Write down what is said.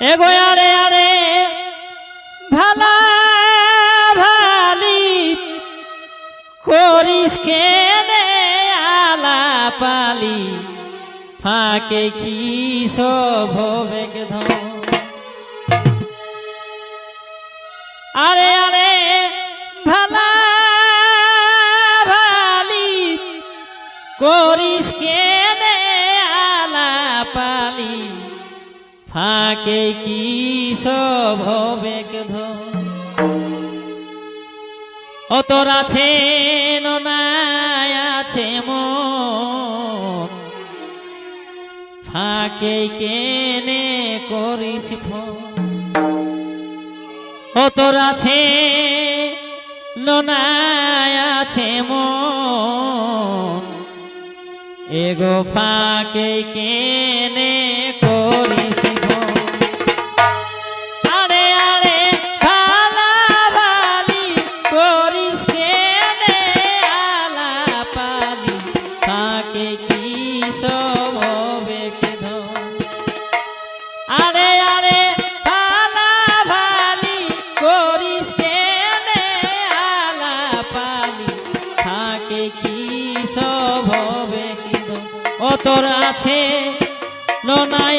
এগো আরে আরে ভালা ভালি করিস কেনে আলাপালি ফাঁকে কি সব হবে ধন। আরে আরে ভালা ভালি করিস কেনে আলাপালি ফাঁকে কি সব হবে ধন। ও তোর আছে নাই আছে মন ফাঁকে কেনে করিস ফোন। ও তোর আছে নাই আছে মন এগো ফাঁকে কেনে করিস ফোন। আরে আরে ভালা ভালি করিস কেনে আলাপালি ফাঁকে কি সব হবে ধন। আরে আরে ভালা ভালি করিস কেনে আলাপালি ফাঁকে কি সব হবে ধন। ও তোর আছে নাই